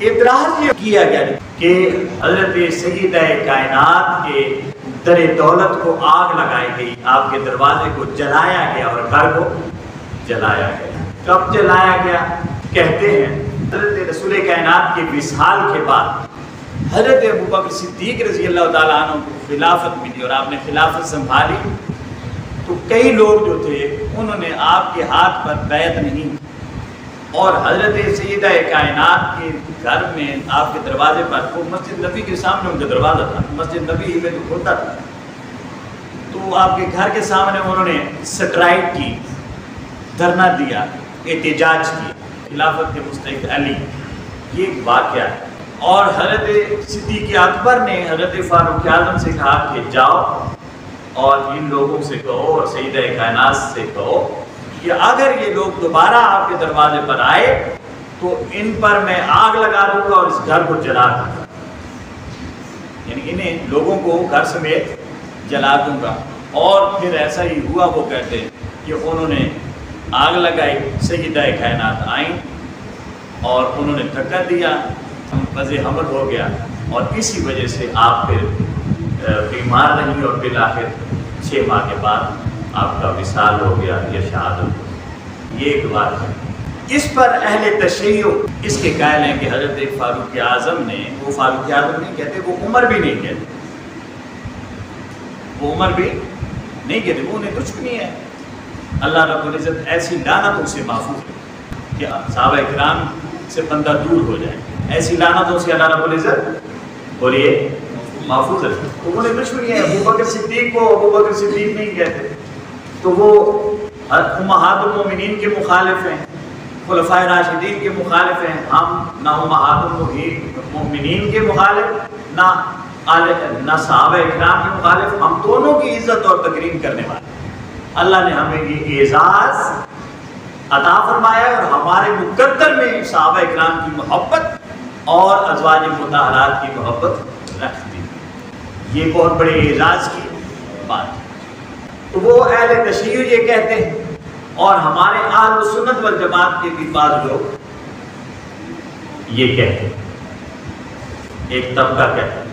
ادراج یہ کیا گیا کہ حضرت سیدہ کائنات کے در دولت کو آگ لگائی گئی، آپ کے دروازے کو جلایا گیا اور گھر کو جلایا گیا۔ کب جلایا گیا؟ کہتے ہیں حضرت رسول کائنات کے وصال کے بعد حضرت ابوبکر صدیق رضی اللہ تعالیٰ عنہ کو خلافت ملی اور آپ نے خلافت سنبھالی، تو کئی لوگ جو تھے انہوں نے آپ کے ہاتھ پر بیعت نہیں، اور حضرت سیدہ کائنات کے گھر میں آپ کے دروازے پر، وہ مسجد نبی کے سامنے ان کا دروازہ تھا، مسجد نبی میں تو کھلتا تھا، تو آپ کے گھر کے سامنے انہوں نے سٹرائک کی، دھرنا دیا، احتجاج کی خلافت کے مستحق علی۔ یہ ایک واقعہ ہے۔ اور حضرت صدیق اکبر نے حضرت فاروق اعظم سے کہا کہ جاؤ اور ان لوگوں سے کہو اور سیدہ کائنات سے کہو کہ اگر یہ لوگ دوبارہ آپ کے دروازے پر آئے تو ان پر میں آگ لگا دوں گا اور اس گھر کو جلا دوں گا، یعنی انہیں لوگوں کو گھر سمیت جلا دوں گا۔ اور پھر ایسا ہی ہوا، وہ کہتے ہیں کہ انہوں نے آگ لگائی، سیدہ کائنات آئیں اور انہوں نے دھکا دیا، وضع حمل ہو گیا، اور اسی وجہ سے آپ پھر بیمار رہی اور بالآخر 6 ماہ کے بعد آپ کا وصال ہو گیا یا شہادت ہو گئی۔ یہ ایک بات ہے۔ اس پر اہل تشیع اس کے قائل ہیں کہ حضرت فاروق اعظم نے، وہ فاروق اعظم نہیں کہتے، وہ عمر بھی نہیں کہتے، وہ عمر بھی نہیں کہتے، وہ انہیں کچھ بھی نہیں ہے۔ اللہ رب العزت ایسی لعنتوں سے محفوظ ہے کہ صحابہ کرام سے بندہ دور ہو جائے، ایسی لعنتوں سے اللہ رب العزت بولیے محفوظ ہے۔ تو انہیں کچھ بھی نہیں ہے۔ ابوبکر صدیق کو ابوبکر صدیق نہیں کہتے، تو وہ امہات المومنین کے مخالف ہیں، خلفائے راشدین کے مخالف ہیں۔ ہم نہ امہات المومنین کے مخالف، نہ صحابہ اکرام کے مخالف، ہم دونوں کی عزت اور تکریم کرنے والے۔ اللہ نے ہمیں یہ اعزاز عطا فرمایا اور ہمارے مقدر میں صحابہ اکرام کی محبت اور ازواج مطہرات کی محبت رکھ دی۔ یہ بہت بڑے اعزاز کی بات ہے۔ تو وہ اہل تشیع یہ کہتے ہیں، اور ہمارے اہل سنت والجماعت کے بھی بعض لوگ یہ کہتے ہیں، ایک طبقہ کہتا ہے۔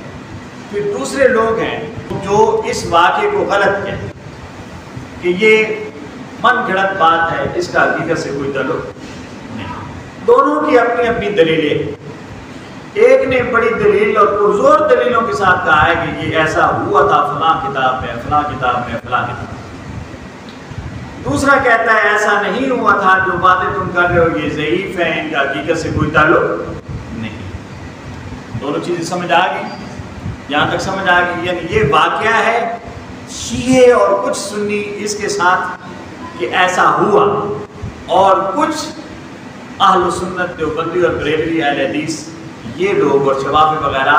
پھر دوسرے لوگ ہیں جو اس واقعے کو غلط کہتے ہیں کہ یہ من گھڑت بات ہے، اس کا حقیقت سے کوئی تعلق نہیں۔ دونوں کی اپنی اپنی دلیلیں، ایک نے بڑی دلیل اور پرزور دلیلوں کے ساتھ کہا ہے کہ یہ ایسا ہوا تھا فلاں کتاب میں، فلاں کتاب میں، فلاں کتاب میں۔ دوسرا کہتا ہے ایسا نہیں ہوا تھا، جو باتیں تم کر رہے ہو یہ ضعیف ہیں، ان کا حقیقت سے کوئی تعلق نہیں۔ دونوں چیزیں سمجھ آ گئی؟ یہاں تک سمجھ آ گئی؟ یعنی یہ واقعہ ہے شیعہ اور کچھ سنی اس کے ساتھ کہ ایسا ہوا، اور کچھ اہل سنت دیوبندی اور بریلوی اہل حدیث یہ لوگ اور شوافی وغیرہ،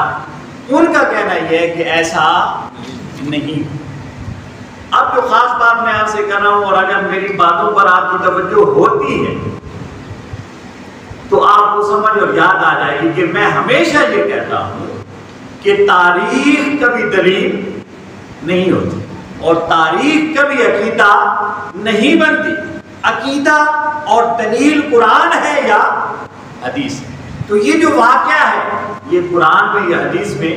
ان کا کہنا یہ ہے کہ ایسا نہیں۔ اب جو خاص بات میں آپ سے کر رہا ہوں، اور اگر میری باتوں پر آپ کی توجہ ہوتی ہے تو آپ کو سمجھ اور یاد آ جائے گی کہ میں ہمیشہ یہ کہتا ہوں کہ تاریخ کبھی دلیل نہیں ہوتی اور تاریخ کبھی عقیدہ نہیں بنتی۔ عقیدہ اور دلیل قرآن ہے یا حدیث ہے؟ تو یہ جو واقعہ ہے یہ قرآن میں یا حدیث میں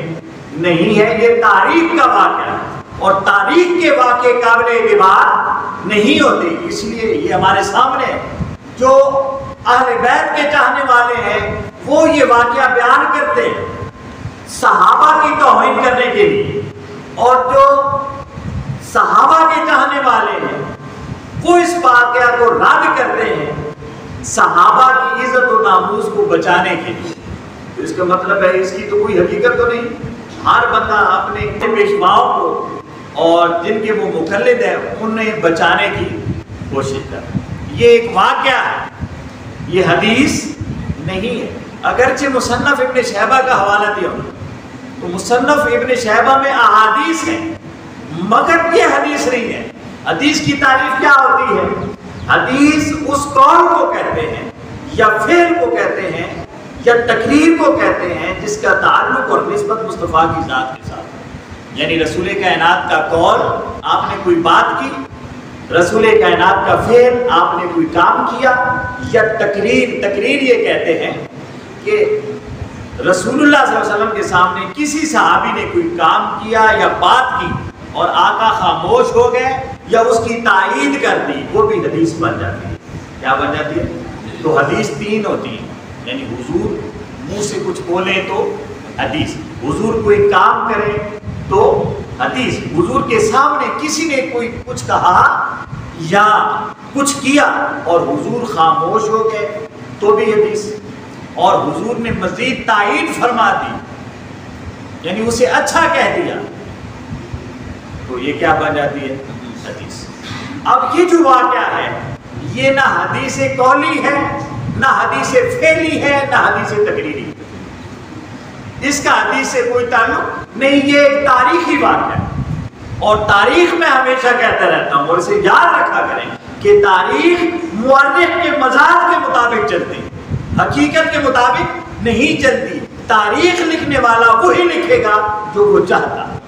نہیں ہے، یہ تاریخ کا واقعہ ہے، اور تاریخ کے واقعے قابل اعتبار نہیں ہوتے۔ اس لیے یہ ہمارے سامنے جو اہل بیت کے چاہنے والے ہیں وہ یہ واقعہ بیان کرتے ہیں صحابہ کی توہین کرنے کے لیے، اور جو صحابہ کے چاہنے والے ہیں وہ اس واقعہ کو رد کرتے ہیں صحابہ کی عزت و ناموس کو بچانے کے لیے۔ تو اس کا مطلب ہے اس کی تو کوئی حقیقت تو نہیں۔ ہر بندہ اپنے پیشواؤں کو اور جن کے وہ مقلد ہیں انہیں بچانے کی کوشش کرتا ہے۔ یہ ایک واقعہ ہے، یہ حدیث نہیں ہے۔ اگرچہ مصنف ابن شیبہ کا حوالہ دیا تو مصنف ابن شیبہ میں احادیث ہیں، مگر یہ حدیث نہیں ہے۔ حدیث کی تعریف کیا ہوتی ہے؟ حدیث اس قول کو کہتے ہیں یا فعل کو کہتے ہیں یا تقریر کو کہتے ہیں جس کا تعلق اور نسبت مصطفیٰ کی ذات کے ساتھ، یعنی رسول کائنات کا قول آپ نے کوئی بات کی، رسول کائنات کا فعل آپ نے کوئی کام کیا، یا تقریر یہ کہتے ہیں کہ رسول اللہ صلی اللہ علیہ وسلم کے سامنے کسی صحابی نے کوئی کام کیا یا بات کی اور آقا خاموش ہو گئے یا اس کی تائید کر دی، وہ بھی حدیث بن جاتی ہے۔ کیا بن جاتی ہے؟ تو حدیث تین ہوتی ہے، یعنی حضور منہ سے کچھ بولیں تو حدیث، حضور کوئی کام کرے تو حدیث، حضور کے سامنے کسی نے کوئی کچھ کہا یا کچھ کیا اور حضور خاموش ہو گئے تو بھی حدیث، اور حضور نے مزید تائید فرما دی یعنی اسے اچھا کہہ دیا تو یہ کیا بن جاتی ہے؟ حدیث۔ اب یہ جو واقعہ ہے یہ نہ حدیث قولی ہے، نہ حدیث فعلی ہے، نہ حدیث تقریری، اس کا حدیث سے کوئی تعلق نہیں، یہ ایک تاریخی واقعہ ہے۔ اور تاریخ میں ہمیشہ کہتا رہتا ہوں اور اسے یاد رکھا کریں کہ تاریخ مورخ کے مزاج کے مطابق چلتی ہے، حقیقت کے مطابق نہیں چلتی۔ تاریخ لکھنے والا وہی لکھے گا جو وہ چاہتا ہے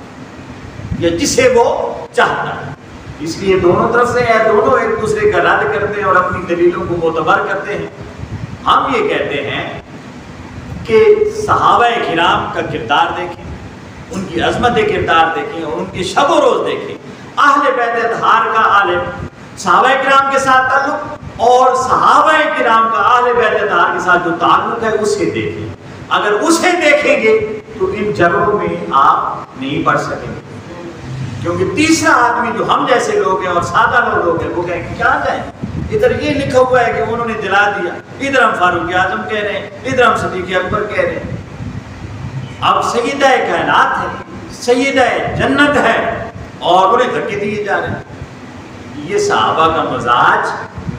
یا جسے وہ چاہتا ہے۔ اس لیے دونوں طرف سے دونوں ایک دوسرے کا رد کرتے ہیں اور اپنی دلیلوں کو معتبر کرتے ہیں۔ ہم یہ کہتے ہیں کہ صحابہ کرام کا کردار دیکھیں، ان کی عظمت کردار دیکھیں اور ان کی شب و روز دیکھیں، اہل بیت اطہار کا عالم صحابہ کرام کے ساتھ تعلق اور صحابہ کرام کا اہل بیت اطہار کے ساتھ جو تعلق ہے اسے دیکھیں۔ اگر اسے دیکھیں گے تو ان جگہوں میں آپ نہیں پڑھ سکیں گے، کیونکہ تیسرا آدمی جو ہم جیسے لوگ ہیں اور سادہ لوگ ہیں وہ کہیں کہ کیا جائیں، ادھر یہ لکھا ہوا ہے کہ انہوں نے جلا دیا، ادھر ہم فاروق اعظم کہہ رہے ہیں، ادھر ہم صدیق اکبر کہہ رہے ہیں۔ اب سیدہ کائنات ہے، سیدہ جنت ہے اور انہیں دھکے دیے جا رہے ہیں۔ یہ صحابہ کا مزاج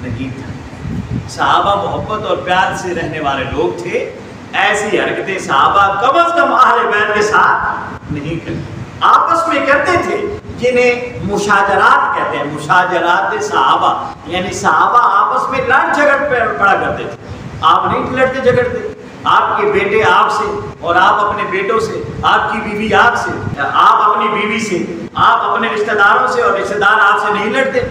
نہیں تھا، صحابہ محبت اور پیار سے رہنے والے لوگ تھے، ایسی حرکتیں صحابہ کم از کم اہل بیت کے ساتھ نہیں کرتے، آپس میں کرتے تھے جنہیں مشاجرات کہتے ہیں، مشاجرات صحابہ، یعنی صحابہ آپس میں لڑ جھگڑ پڑا کرتے تھے۔ آپ نہیں لڑتے جھگڑتے، آپ کے بیٹے آپ سے اور آپ اپنے بیٹوں سے، آپ کی بیوی آپ سے، آپ اپنی بیوی سے، آپ اپنے رشتہ داروں سے اور رشتہ دار آپ سے نہیں لڑتے۔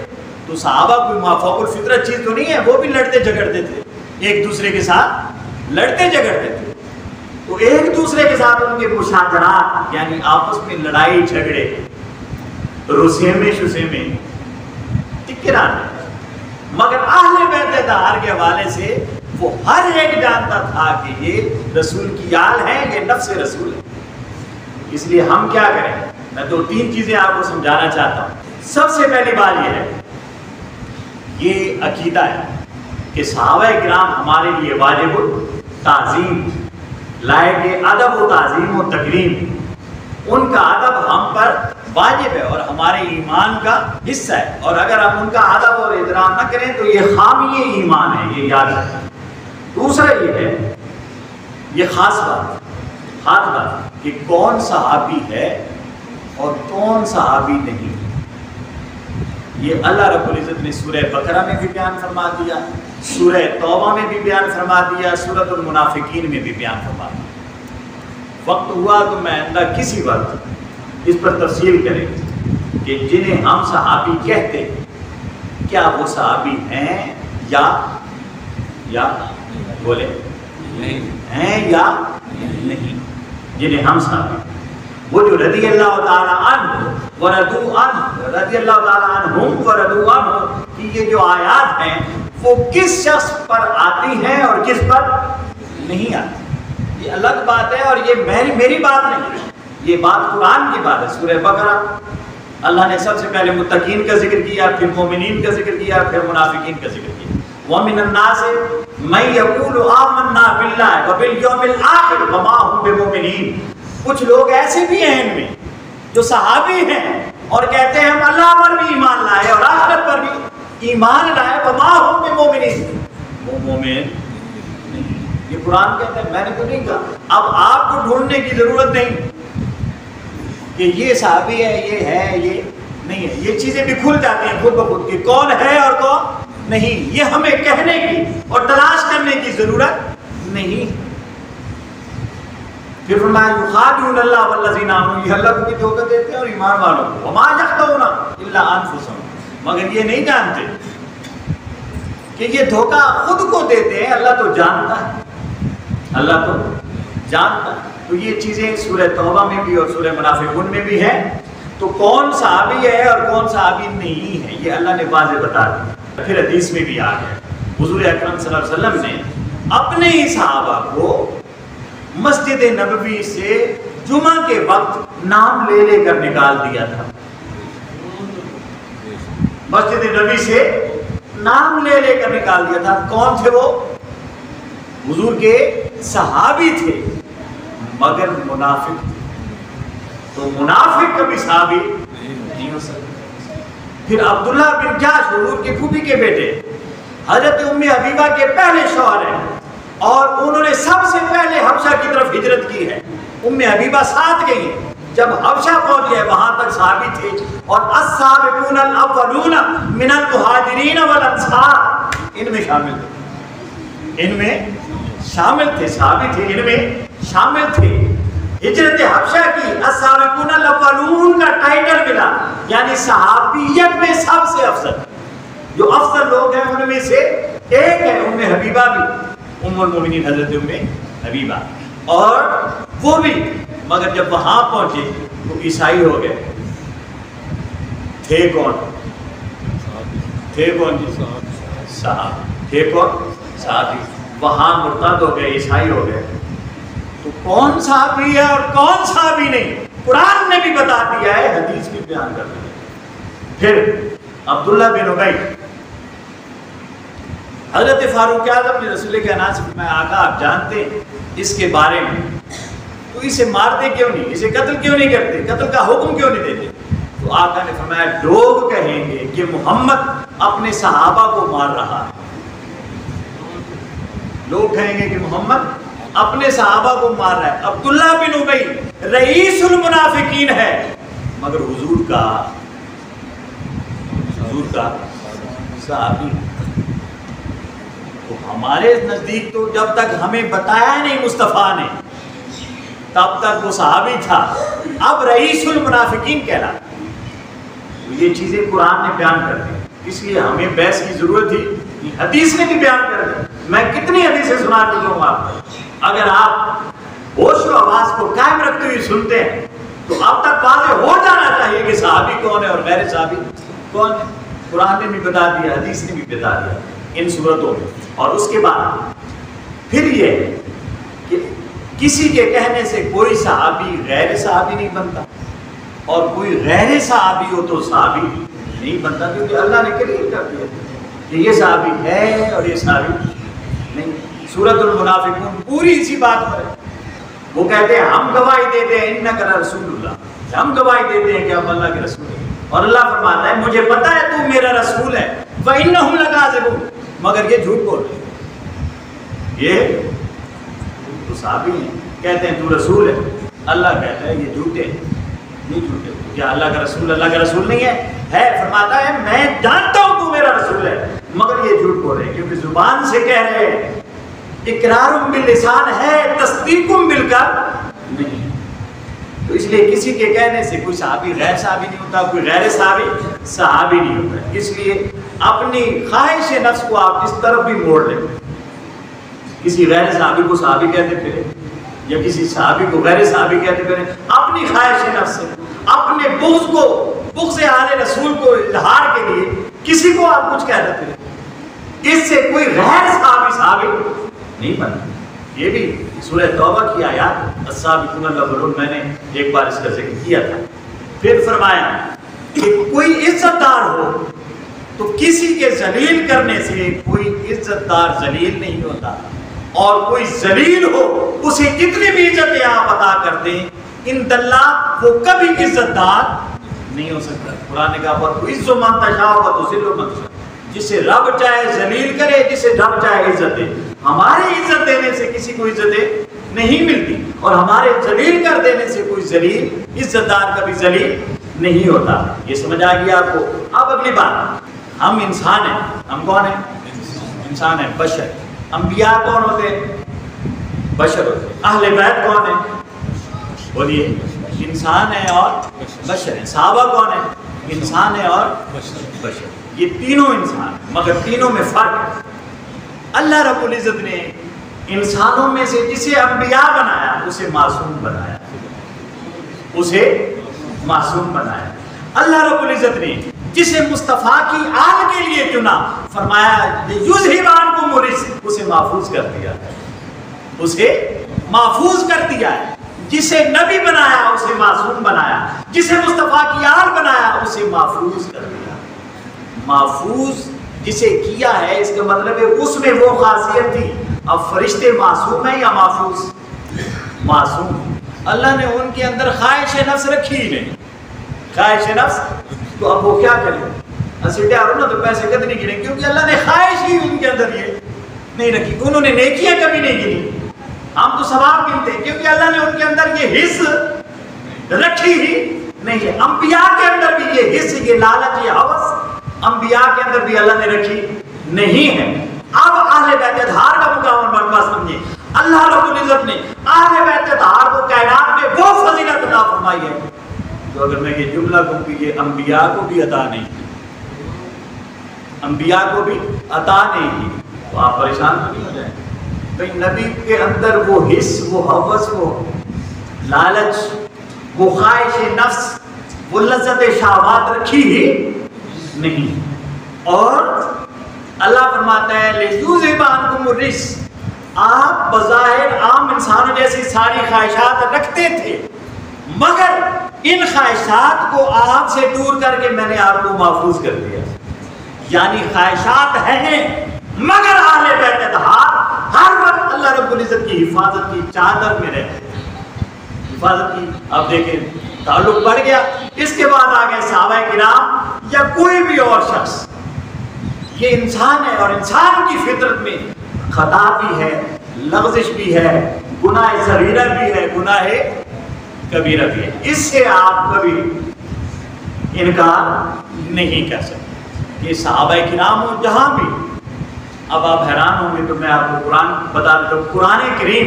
تو صحابہ کوئی فوق الفطرت چیز تو نہیں ہے، وہ بھی لڑتے جھگڑتے تھے، ایک دوسرے کے ساتھ لڑتے جھگڑتے تھے۔ تو ایک دوسرے کے ساتھ ان کے مشاجرات یعنی آپس میں لڑائی جھگڑے، رسیمے شسیمے ٹکرانے، مگر اہل بیت اطہار کے حوالے سے وہ ہر ایک جانتا تھا کہ یہ رسول کی آل ہے، یہ نفس رسول ہے۔ اس لیے ہم کیا کریں، میں دو تین چیزیں آپ کو سمجھانا چاہتا ہوں۔ سب سے پہلی بات یہ ہے، یہ عقیدہ ہے کہ صحابہ کرام ہمارے لیے واجب التعظیم، لائق ادب و تعظیم و تکریم، ان کا ادب ہم پر واجب ہے اور ہمارے ایمان کا حصہ ہے، اور اگر ہم ان کا ادب اور احترام نہ کریں تو یہ خامی ایمان ہے، یہ یاد رکھیں۔ دوسرا یہ ہے، یہ خاص بات کہ کون صحابی ہے اور کون صحابی نہیں، یہ اللہ رب العزت نے سورہ بقرہ میں بھی بیان فرما دیا، سورہ توبہ میں بھی بیان فرما دیا، سورۃ المنافقین میں بھی بیان فرما دیا۔ وقت ہوا تو میں آئندہ کسی وقت اس پر تفصیل کریں کہ جنہیں ہم صحابی کہتے ہیں کیا وہ صحابی ہیں یا بولے ہیں یا نہیں، جنہیں ہم صحابی، وہ جو رضی اللہ تعالیٰ عنہ ورضوا عنہ، رضی اللہ تعالیٰ عنہم ورضوا عنہ کی یہ جو آیات ہیں وہ کس شخص پر آتی ہیں اور کس پر نہیں آتی، یہ الگ بات ہے، اور یہ میری بات نہیں ہے، یہ بات قرآن کی بات ہے۔ سورہ بقرہ اللہ نے سب سے پہلے متقین کا ذکر کیا، پھر مومنین کا ذکر کیا، پھر منافقین کا ذکر کیا۔ وَمِنَ النَّاسِ مَن يَقُولُ آمَنَّا بِاللَّهِ وَبِالْيَوْمِ الْآخِرِ وَمَا هُم بِمُؤْمِنِينَ۔ کچھ لوگ ایسے بھی ہیں ان میں جو صحابی ہیں اور کہتے ہیں ہم اللہ پر بھی ایمان لائے اور آخرت پر بھی ایمان لائے، وَمَا هُم بِمُؤْمِنِينَ، وہ مومن نہیں۔ یہ قرآن کہتا ہے، میں نے تو نہیں کہا۔ اب آپ کو ڈھونڈنے کی ضرورت نہیں کہ یہ صحابی ہے، یہ ہے، یہ نہیں ہے، یہ چیزیں بھی کھل جاتی ہیں خود بخود کہ کون ہے اور کون نہیں، یہ ہمیں کہنے کی اور تلاش کرنے کی ضرورت نہیں۔ پھر فرمایا یخادعون اللہ والذین آمنوا، یہ اللہ کو بھی دھوکہ دیتے ہیں اور ایمان والوں کو، وما یخدعون الا انفسهم، مگر یہ نہیں جانتے کہ یہ دھوکہ خود کو دیتے ہیں، اللہ تو جانتا ہے، اللہ تو جانتا ہے۔ تو یہ چیزیں سورہ توبہ میں بھی اور سورہ منافقون میں بھی ہیں۔ تو کون صحابی ہے اور کون صحابی نہیں ہے یہ اللہ نے واضح بتا دیا۔ پھر حدیث میں بھی آ گیا، حضور اکرم صلی اللہ علیہ وسلم نے اپنے ہی صحابہ کو مسجد نبوی سے جمعہ کے وقت نام لے لے کر نکال دیا تھا۔ مسجد نبوی سے نام لے لے کر نکال دیا تھا۔ کون تھے وہ؟ حضور کے صحابی تھے مگر منافق تھے۔ تو منافق کبھی صحابی نہیں ہو سکتا۔ پھر عبداللہ بن جاش حضور کے پھوپھی کے بیٹے، حضرت ام حبیبہ کے پہلے شوہر ہیں اور انہوں نے سب سے پہلے حبشہ کی طرف ہجرت کی ہے۔ ام حبیبہ ساتھ گئی ہیں، جب حبشہ پہنچ گئے وہاں تک صحابی تھے۔ اور السابقون الاولون من المہاجرین والانصار ان میں شامل تھے، ان میں شامل تھے، صحابی تھے، ان میں شامل تھے۔ ہجرت حبشہ کی السابقون الاولون کا ٹائٹل ملا، یعنی صحابیت میں سب سے افضل جو افضل لوگ ہیں ان میں سے ایک ہے ام حبیبہ بھی، ام المومنین حضرت ام حبیبہ۔ اور وہ بھی مگر جب وہاں پہنچے تو عیسائی ہو گئے۔ تھے کون؟ تھے کون جی؟ صحابی تھے، کون؟ صحابی۔ وہاں مرتد ہو گئے، عیسائی ہو گئے۔ تو کون صحابی ہے اور کون صحابی نہیں قرآن نے بھی بتا دیا ہے، حدیث بھی بیان کر دیا۔ پھر عبداللہ بن ابی، حضرت فاروق اعظم نے رسول کے اناس میں آقا آپ جانتے ہیں اس کے بارے میں، تو اسے مارتے کیوں نہیں، اسے قتل کیوں نہیں کرتے، قتل کا حکم کیوں نہیں دیتے؟ تو آقا نے فرمایا لوگ کہیں گے کہ محمد اپنے صحابہ کو مار رہا ہے، لوگ کہیں گے کہ محمد اپنے صحابہ کو مار رہا ہے۔ عبداللہ بن ابی رئیس المنافقین ہے مگر حضور کا صحابی۔ تو ہمارے نزدیک تو جب تک ہمیں بتایا نہیں مصطفیٰ نے تب تک وہ صحابی تھا، اب رئیس المنافقین کہنا۔ یہ چیزیں قرآن نے بیان کر دی، اس لیے ہمیں بحث کی ضرورت تھی، حدیث نے بھی بیان کر دی۔ میں کتنی حدیثیں سنا چکا ہوں آپ کو، اگر آپ ہوش و حواس کو قائم رکھتے ہوئے سنتے ہیں تو اب تک واضح ہو جانا چاہیے کہ صحابی کون ہے اور غیر صحابی کون ہے۔ قرآن نے بھی بتا دیا، حدیث نے بھی بتا دیا ان صورتوں میں۔ اور اس کے بعد پھر یہ کہ کسی کے کہنے سے کوئی صحابی غیر صحابی نہیں بنتا اور کوئی غیر صحابی ہو تو صحابی نہیں بنتا، کیونکہ اللہ نے کلیئر کر دیا کہ یہ صحابی ہے اور یہ صحابی نہیں۔ سورۃ المنافقون پوری اسی بات پر ہے۔ وہ کہتے ہیں ہم گواہی دیتے ہیں انک رسول اللہ، ہم گواہی دیتے ہیں کہ ہم اللہ کے رسول ہیں، اور اللہ فرماتا ہے مجھے پتا ہے تو میرا رسول ہے، فإنہم لکاذبون، مگر یہ جھوٹ بول رہے ہیں، یہ تو صحابی ہیں، کہتے ہیں تو رسول ہے، اللہ کہتا ہے یہ جھوٹے ہیں، نہیں جھوٹے۔ کیا اللہ کا رسول نہیں ہے؟ فرماتا ہے میں جانتا ہوں تو میرا رسول ہے، مگر یہ جھوٹ بول رہے ہیں کیونکہ زبان سے کہہ رہے ہیں، اقرار باللسان ہے، تصدیق بالقلب نہیں۔ تو اس لیے کسی کے کہنے سے کوئی صحابی غیر صحابی نہیں ہوتا، کوئی غیر صحابی نہیں ہوتا۔ اس لیے اپنی خواہش نفس کو آپ اس طرف بھی موڑ لیں، کسی غیر صحابی کو صحابی کہتے پھرے یا کسی صحابی کو غیر صحابی کہتے پھرے، اپنی خواہش نفس سے، اپنے بغض کو، بغض اہل رسول کو اظہار کے لیے کسی کو آپ کچھ کہتے پھرے، اس سے کوئی غیر صحابی نہیں بنتا۔ یہ بھی سورہ توبہ کی آیات السابقون الاولون میں نے ایک بار اس کا ذکر کیا تھا۔ پھر فرمایا کہ کوئی عزت دار ہو تو کسی کے ذلیل کرنے سے کوئی عزت دار ذلیل نہیں ہوتا، اور کوئی ذلیل ہو اسے کتنی بھی عزتیں آپ عطا کرتے ہیں ان اللہ وہ کبھی عزت دار نہیں ہو سکتا۔ قرآن نے کہا وَتُعِزُّ مَن تَشَاءُ وَتُذِلُّ مَن تَشَاءُ، جسے رب چاہے ذلیل کرے، جسے رب چاہے عزت دے۔ ہمارے عزت دینے سے کسی کو عزتیں نہیں ملتی، اور ہمارے ذلیل کر دینے سے کوئی ذلیل عزت دار کبھی ذلیل نہیں ہوتا۔ یہ سمجھ آ گیا آپ کو؟ اب اگلی بات، ہم انسان ہیں، ہم کون ہیں؟ انسان ہیں، بشر۔ انبیاء کون ہوتے ہیں؟ بشر ہوتے ہیں۔ اہل بیت کون ہیں؟ بولیے، انسان ہے اور بشر ہیں۔ صحابہ کون ہیں؟ انسان ہے اور بشر، یہ تینوں انسان، مگر تینوں میں فرق ہے۔ اللہ رب العزت نے انسانوں میں سے جسے انبیاء بنایا اسے معصوم بنایا، اسے معصوم بنایا۔ اللہ رب العزت نے جسے مصطفیٰ کی آل کے لیے چنا، فرمایا یذھب عنکم الرجس، اسے محفوظ کر دیا، اسے محفوظ کر دیا ہے۔ جسے نبی بنایا اسے معصوم بنایا، جسے مصطفیٰ کی آل بنایا اسے محفوظ کر دیا۔ محفوظ جسے کیا ہے اس کا مطلب ہے اس میں وہ خاصیت تھی۔ اب فرشتے معصوم ہیں یا محفوظ؟ معصوم۔ اللہ نے ان کے اندر خواہش نفس رکھی ہی نہیں، خواہش نفس، تو اب وہ کیا کریں؟ اسے ڈارو نا تو پیسے کتنے گنے، کیونکہ اللہ نے خواہش ہی ان کے اندر یہ نہیں رکھی۔ انہوں نے نیکیاں کبھی نہیں گنی، ہم تو ثواب گنتے ہیں، کیونکہ اللہ نے ان کے اندر یہ حص رکھی ہی نہیں ہے۔ انبیاء کے اندر بھی یہ حص، یہ لالچ، یہ ہوس انبیاء کے اندر بھی اللہ نے رکھی نہیں ہے۔ اب اہل بیت اطہار کا مقام مرتبہ سمجھے، اللہ رب العزت نے اہل بیت اطہار کو کائنات میں وہ فضیلت عطا فرمائی ہے جو اگر میں یہ جملہ کہوں کہ یہ انبیاء کو بھی عطا نہیں کی، انبیاء کو بھی عطا نہیں کی، تو آپ پریشان تو نہیں ہو جائیں؟ بھئی نبی کے اندر وہ حص، وہ ہوس، وہ لالچ، وہ خواہش نفس، وہ لذت شہوات رکھی ہی نہیں۔ اور اللہ فرماتا ہے لِیُذْهِبَ عَنْکُمُ الرِّجْسَ، آپ بظاہر عام انسانوں جیسی ساری خواہشات رکھتے تھے، مگر ان خواہشات کو آپ سے دور کر کے میں نے آپ کو محفوظ کر دیا۔ یعنی خواہشات ہیں مگر اہل بیت اطہار ہر وقت اللہ رب العزت کی حفاظت کی چادر میں رہتے ہیں، حفاظت کی۔ اب دیکھیں تعلق بڑھ گیا، اس کے بعد آگئے صحابہ کرام یا کوئی بھی اور شخص، یہ انسان ہے اور انسان کی فطرت میں خطا بھی ہے، لغزش بھی ہے، گناہ صغیرہ بھی ہے، گناہ کبیرہ بھی ہے، اس سے آپ کبھی انکار نہیں کر سکتے کہ صحابہ کرام ہو جہاں بھی۔ اب آپ حیران ہوں گے تو میں آپ کو قرآن بتا دیتا ہوں، قرآن کریم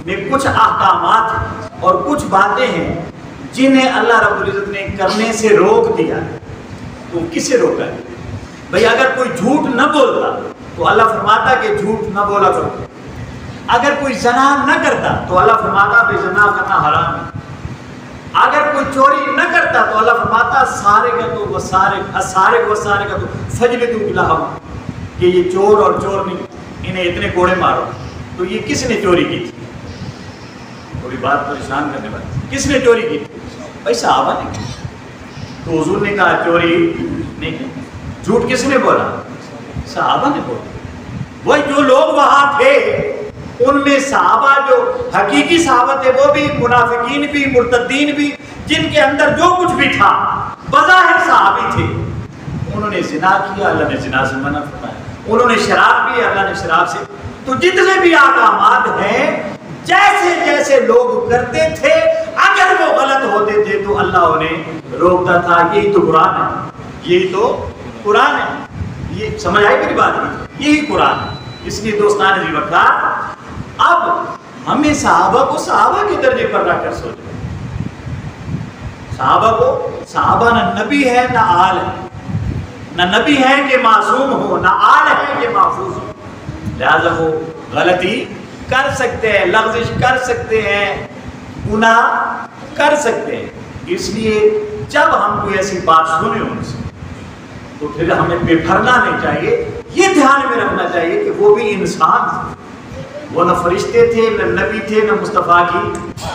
میں کچھ احکامات اور کچھ باتیں ہیں جنہیں اللہ رب العزت نے کرنے سے روک دیا ہے۔ تو کسے روکا ہے؟ بھئی اگر کوئی جھوٹ نہ بولتا تو اللہ فرماتا کہ جھوٹ نہ بولا کرو، اگر کوئی زنا نہ کرتا تو اللہ فرماتا بھئی زنا کرنا حرام ہے، اگر کوئی چوری نہ کرتا تو اللہ فرماتا سارقۃ والسارق فاجلدوا کلاہما، کہ یہ چور اور چور نہیں، انہیں اتنے کوڑے مارو۔ تو یہ کس نے چوری کی تھی؟ تھوڑی بات پریشان کرنے والی، کس نے چوری کی تھی؟ بھائی صحابہ نے کی۔ تو حضور نے کہا چوری نہیں کی۔ جھوٹ کس نے بولا؟ صحابہ نے بولا۔ وہی جو لوگ وہاں تھے ان میں صحابہ جو حقیقی صحابہ تھے وہ بھی، منافقین بھی، مرتدین بھی، جن کے اندر جو کچھ بھی تھا بظاہر صحابی تھے۔ انہوں نے زنا کیا، اللہ نے زنا سے منع فرمایا، انہوں نے شراب پی، اللہ نے شراب سے۔ تو جتنے بھی احکامات ہیں جیسے جیسے لوگ کرتے تھے اگر وہ غلط ہوتے تھے تو اللہ انہیں روکتا تھا۔ یہی تو قرآن ہے، یہی تو قرآن ہے۔ یہ سمجھ آئی میری بات نہیں؟ یہی قرآن ہے۔ اس لیے دوستان عزیز وقار، اب ہمیں صحابہ کو صحابہ کے درجے پر رکھ کر سوچیں۔ صحابہ کو، صحابہ نہ نبی ہے نہ آل ہے، نہ نبی ہے کہ معصوم ہو، نہ آل ہے کہ محفوظ ہو، لہذا وہ غلطی کر سکتے ہیں، لغزش کر سکتے ہیں، گناہ کر سکتے ہیں۔ اس لیے جب ہم کوئی ایسی بات سنیں ان سے تو پھر ہمیں بے پھرنا نہیں چاہیے، یہ دھیان میں رکھنا چاہیے کہ وہ بھی انسان تھے، وہ نہ فرشتے تھے، نہ نبی تھے، نہ مصطفیٰ کی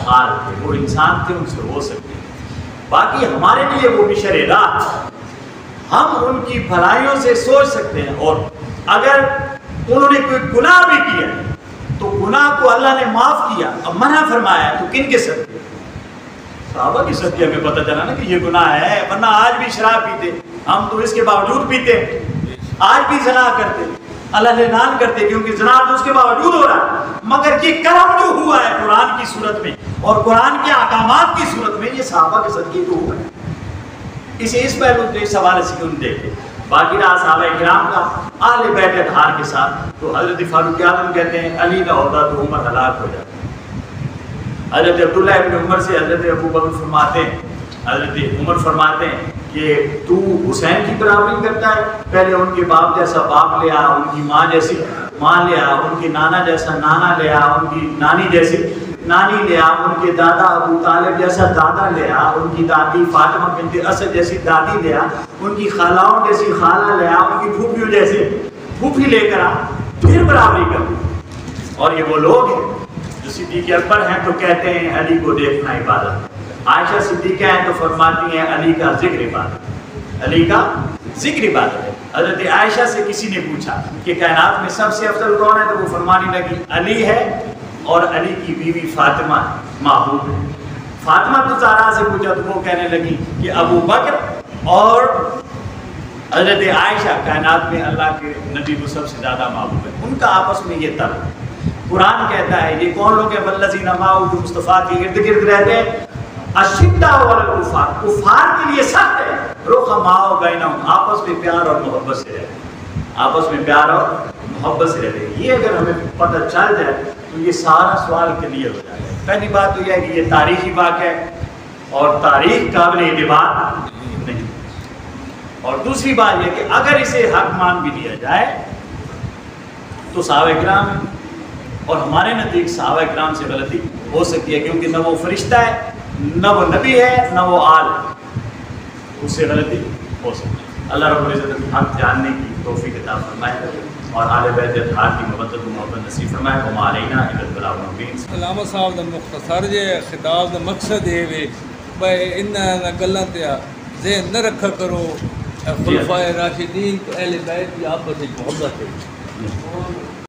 آل تھے، وہ انسان تھے، ان سے ہو سکتے۔ باقی ہمارے لیے وہ بھی شرع راہ، ہم ان کی بھلائیوں سے سوچ سکتے ہیں، اور اگر انہوں نے کوئی گناہ بھی کیا تو گناہ کو اللہ نے معاف کیا، اب منع فرمایا تو کن کے صدقے؟ صحابہ کی صدقے ہمیں پتہ چلا نا کہ یہ گناہ ہے، ورنہ آج بھی شراب پیتے، ہم تو اس کے باوجود پیتے، آج بھی زنا کرتے، اللہ نے اعلان کرتے، کیونکہ زنا تو اس کے باوجود ہو رہا ہے، مگر یہ کرم جو ہوا ہے قرآن کی صورت میں اور قرآن کے احکامات کی صورت میں، یہ صحابہ کے صدقے تو ہوا ہے۔ اسے اس پہلو سے اس حوالے سے کیوں دیکھتے؟ باقی رہا صحابہ کرام کا اہل بیت اطہار کے ساتھ، تو حضرت فاروق اعظم کہتے ہیں علی نہ ہوتا تو عمر ہلاک ہو جاتا۔ حضرت عبداللہ ابن عمر سے حضرت ابو بکر فرماتے ہیں، حضرت عمر فرماتے ہیں کہ تو حسین کی برابری کرتا ہے، پہلے ان کے باپ جیسا باپ لے آ، ان کی ماں جیسی ماں لیا، ان کے نانا جیسا نانا لیا، ان کی نانی جیسی نانی لیا، ان کے دادا ابو طالب جیسا دادا لیا، ان کی دادی فاطمہ بنت اسد جیسی دادی لیا، ان کی خالاؤں جیسی خالہ لیا، ان کی پھوپھیوں جیسے پھوپھی لے کر آ، پھر برابری کر۔ اور یہ وہ لوگ ہیں جو صدیق اکبر ہیں تو کہتے ہیں علی کو دیکھنا عبادت، عائشہ صدیقہ ہیں تو فرماتی ہیں علی کا ذکر عبادت، علی کا ذکر عبادت ہے۔ حضرت عائشہ سے کسی نے پوچھا کہ کائنات میں سب سے افضل کون ہے، تو وہ فرمانے لگی علی ہے اور علی کی بیوی فاطمہ محبوب ہے۔ فاطمہ تو زہرا سے پوچھا تو وہ کہنے لگی کہ ابو بکر اور حضرت عائشہ کائنات میں اللہ کے نبی کو سب سے زیادہ محبوب ہے، ان کا آپس میں یہ طلب ہے۔ قرآن کہتا ہے یہ کون لوگ ہیں، والذین معہ، جو مصطفیٰ کے ارد گرد رہتے ہیں، اشداء علی الکفار، کفار کے لیے سخت ہے، رحماء بینہم، آپس میں پیار اور محبت سے رہتے ہیں، آپس میں پیار اور محبت سے رہتے ہیں۔ یہ اگر ہمیں پتہ چل جائے تو یہ سارا سوال کلیئر ہو جائے گا۔ پہلی بات تو یہ ہے کہ یہ تاریخی واقعہ ہے اور تاریخ قابل اعتبار نہیں، اور دوسری بات یہ کہ اگر اسے حق مان بھی لیا جائے تو صحابہ کرام ہیں، اور ہمارے نزدیک صحابہ کرام سے غلطی ہو سکتی ہے، کیونکہ نہ وہ فرشتہ ہے، نہ وہ نبی ہے، نہ وہ آل ہے، اس سے غلطی ہو سکتی ہے۔ اللہ رب العزت حق جاننے کی توفیق عطا فرمائے اور آل بیت اطہار کی محبت و محبت نصیب فرمائے۔ وما علینا الا البلاغ المبین۔ علامہ صاحب دا مختصر جے خطاب دا مقصد ہے وے بھائی انہاں گلاں تے ذہن نہ رکھا کرو، خلفائے راشدین اہل بیت کی آپس میں محبت ہے۔